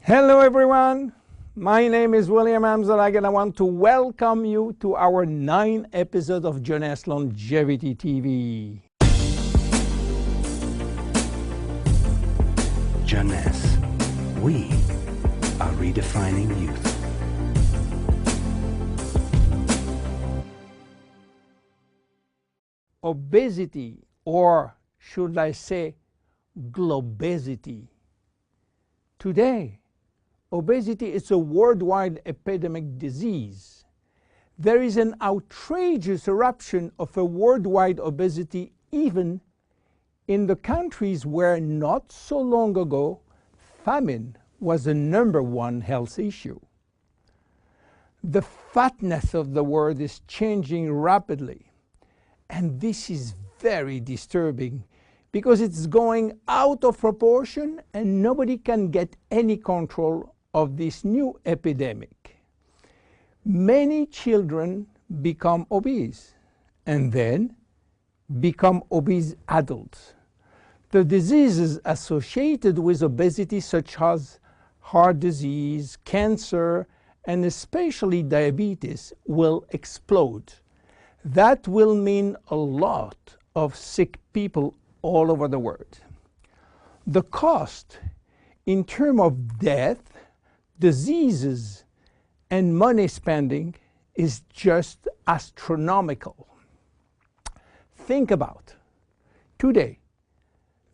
Hello everyone, my name is William Amzalag and I want to welcome you to our 9th episode of Jeunesse Longevity TV. Jeunesse, we are redefining youth. Obesity, or should I say globesity. Today, obesity is a worldwide epidemic disease. There is an outrageous eruption of a worldwide obesity even in the countries where not so long ago famine was the #1 health issue. The fatness of the world is changing rapidly, and this is very disturbing because it's going out of proportion and nobody can get any control of this new epidemic. Many children become obese and then become obese adults. The diseases associated with obesity, such as heart disease, cancer, and especially diabetes, will explode. That will mean a lot of sick people all over the world. The cost in terms of death, diseases, and money spending is just astronomical. Think about today,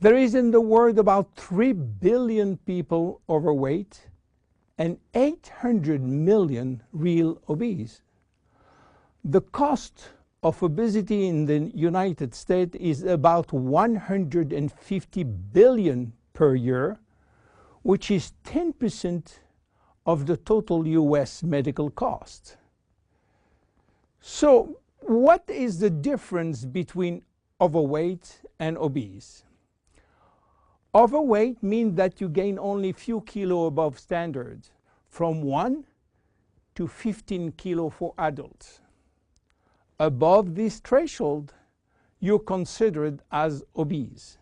there is in the world about 3 billion people overweight and 800 million real obese. The cost of obesity in the United States is about 150 billion per year, which is 10% of the total US medical cost. So what is the difference between overweight and obese? Overweight means that you gain only few kilos above standard, from 1 to 15 kilos for adults. Above this threshold, you're considered as obese.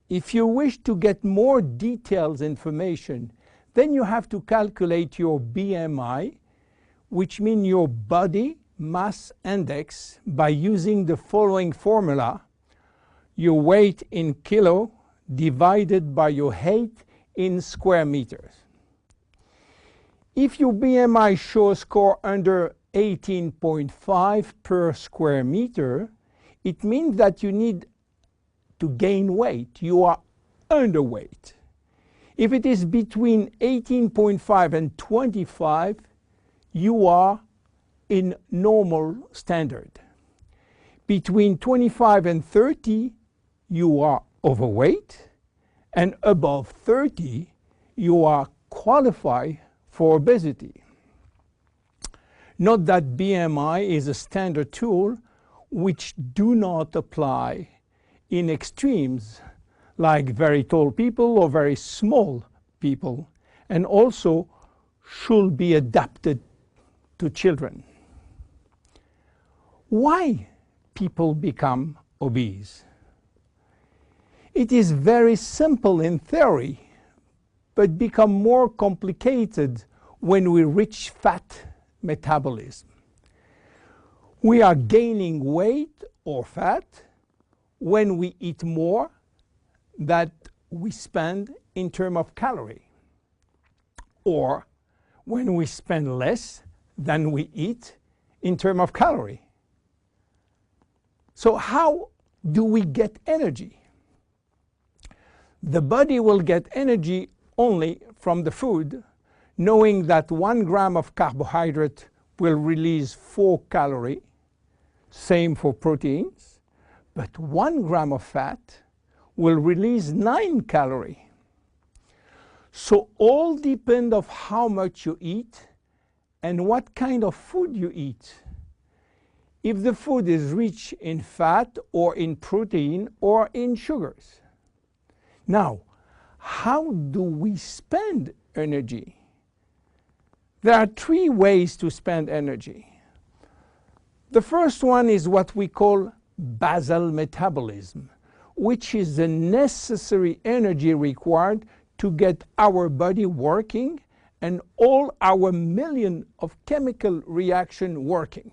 If you wish to get more detailed information, then you have to calculate your BMI, which means your body mass index, by using the following formula: your weight in kilo divided by your height in square meters. If your BMI shows score under 18.5 per square meter, it means that you need to gain weight. You are underweight. If it is between 18.5 and 25, you are in normal standard. Between 25 and 30, you are overweight, and above 30, you are qualified for obesity. Note that BMI is a standard tool which do not apply in extremes like very tall people or very small people, and also should be adapted to children. Why people become obese? It is very simple in theory, but become more complicated when we reach fat metabolism. We are gaining weight or fat when we eat more than we spend in terms of calorie, or when we spend less than we eat in terms of calorie. So how do we get energy? The body will get energy only from the food, knowing that 1 gram of carbohydrate will release 4 calories, same for proteins, but 1 gram of fat will release 9 calories. So all depend on how much you eat and what kind of food you eat. If the food is rich in fat or in protein or in sugars. Now, how do we spend energy? There are 3 ways to spend energy. The first one is what we call basal metabolism, which is the necessary energy required to get our body working and all our million of chemical reaction working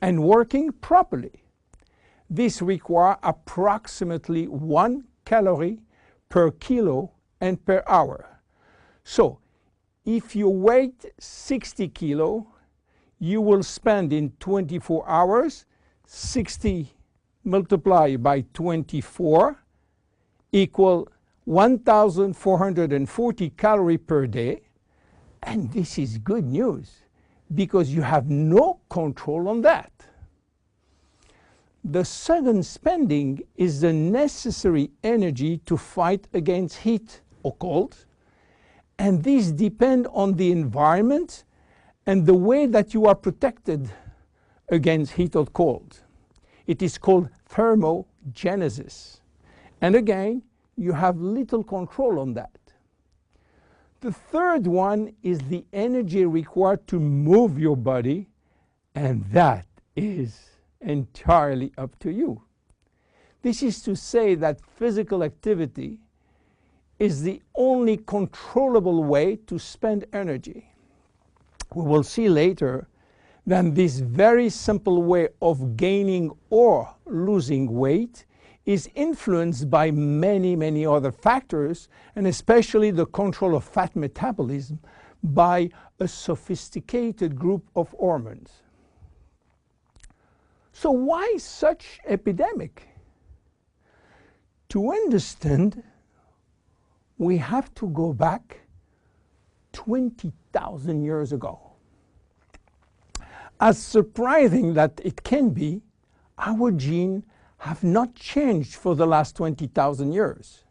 and working properly. This requires approximately 1 calorie per kilo and per hour. So if you weigh 60 kilo, you will spend in 24 hours 60 multiplied by 24 equal 1,440 calories per day. And this is good news because you have no control on that. The second spending is the necessary energy to fight against heat or cold. And these depend on the environment and the way that you are protected against heat or cold. It is called thermogenesis. And again, you have little control on that. The third one is the energy required to move your body, and that is entirely up to you. This is to say that physical activity is the only controllable way to spend energy. We will see later that this very simple way of gaining or losing weight is influenced by many, many other factors, and especially the control of fat metabolism by a sophisticated group of hormones. So why such epidemic? To understand, we have to go back 20,000 years ago. As surprising that it can be, our genes have not changed for the last 20,000 years.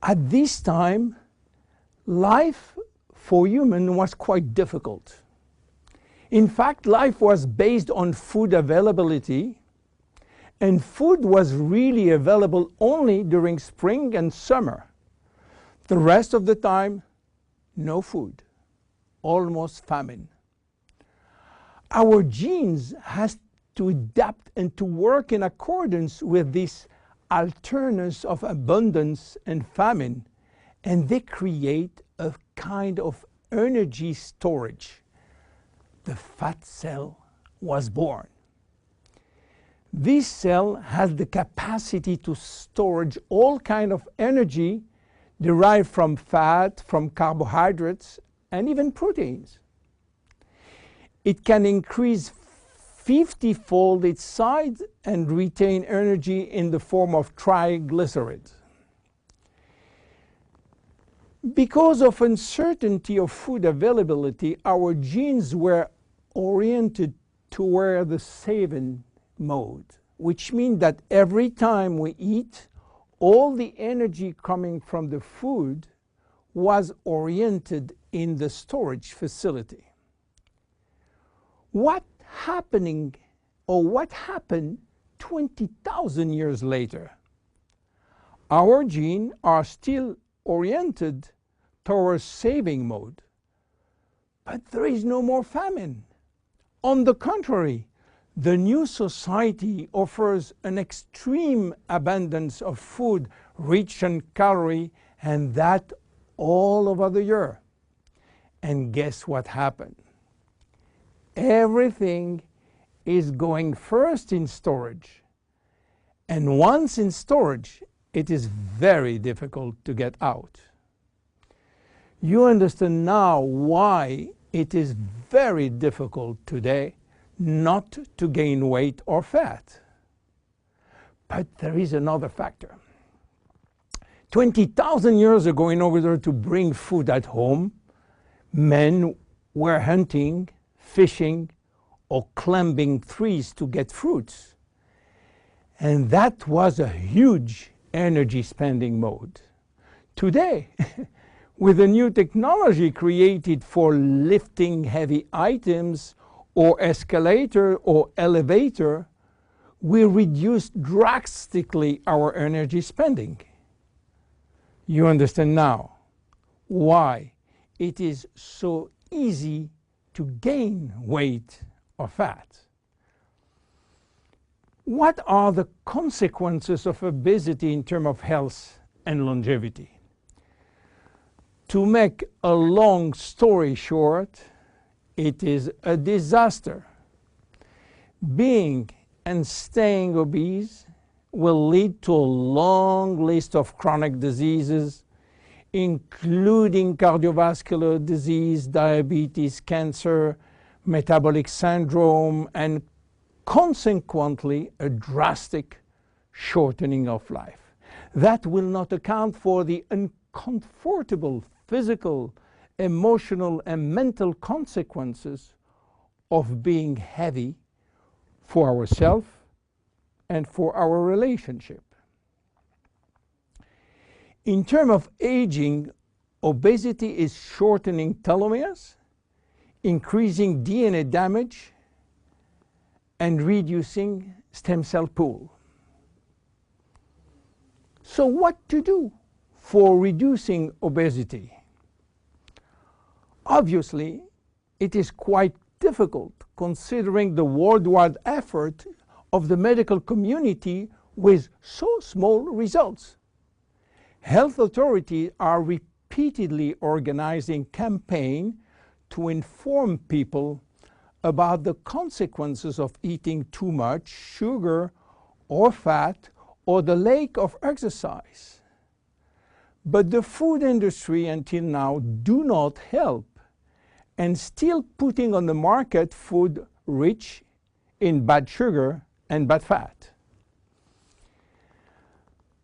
At this time, life for humans was quite difficult. In fact, life was based on food availability, and food was really available only during spring and summer. The rest of the time, no food, almost famine. Our genes has to adapt and to work in accordance with this alternance of abundance and famine, and they create a kind of energy storage. The fat cell was born. This cell has the capacity to store all kinds of energy derived from fat, from carbohydrates, and even proteins. It can increase 50-fold its size and retain energy in the form of triglycerides. Because of uncertainty of food availability, our genes were oriented toward the saving mode, which means that every time we eat, all the energy coming from the food was oriented in the storage facility. What happened 20,000 years later? Our genes are still oriented towards saving mode, but there is no more famine. On the contrary, the new society offers an extreme abundance of food rich in calories, and that all over the year. And guess what happened? Everything is going first in storage. And once in storage, it is very difficult to get out. You understand now why it is very difficult today not to gain weight or fat. But there is another factor. 20,000 years ago, in order to bring food at home, men were hunting, fishing, or climbing trees to get fruits. And that was a huge energy spending mode. Today, with a new technology created for lifting heavy items or escalator or elevator, we reduce drastically our energy spending. You understand now why it is so easy to gain weight or fat. What are the consequences of obesity in terms of health and longevity? To make a long story short, it is a disaster. Being and staying obese will lead to a long list of chronic diseases, including cardiovascular disease, diabetes, cancer, metabolic syndrome, and consequently a drastic shortening of life. That will not account for the uncomfortable physical, emotional, and mental consequences of being heavy for ourselves and for our relationship. In terms of aging, obesity is shortening telomeres, increasing DNA damage, and reducing stem cell pool. So what to do for reducing obesity? Obviously, it is quite difficult considering the worldwide effort of the medical community with so small results. Health authorities are repeatedly organizing campaigns to inform people about the consequences of eating too much sugar or fat or the lack of exercise. But the food industry until now do not help, and still putting on the market food rich in bad sugar and bad fat.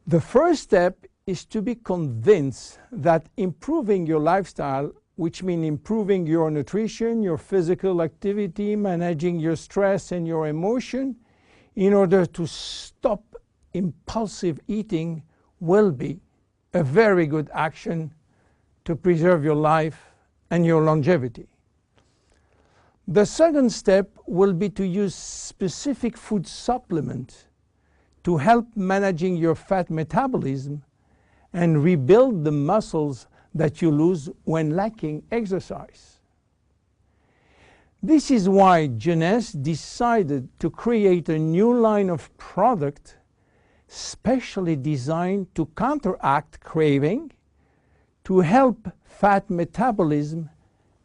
The first step is to be convinced that improving your lifestyle, which means improving your nutrition, your physical activity, managing your stress and your emotion, in order to stop impulsive eating, will be a very good action to preserve your life and your longevity. The second step will be to use specific food supplements to help managing your fat metabolism and rebuild the muscles that you lose when lacking exercise. This is why Jeunesse decided to create a new line of product specially designed to counteract craving, to help fat metabolism,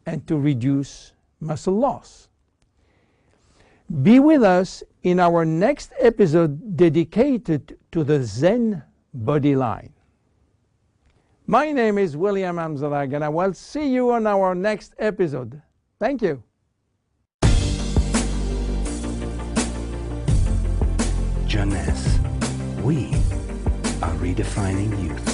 and to reduce muscle loss. Be with us in our next episode dedicated to the Zen Body line. My name is William Amzalag, and I will see you on our next episode. Thank you. Jeunesse. We are redefining youth.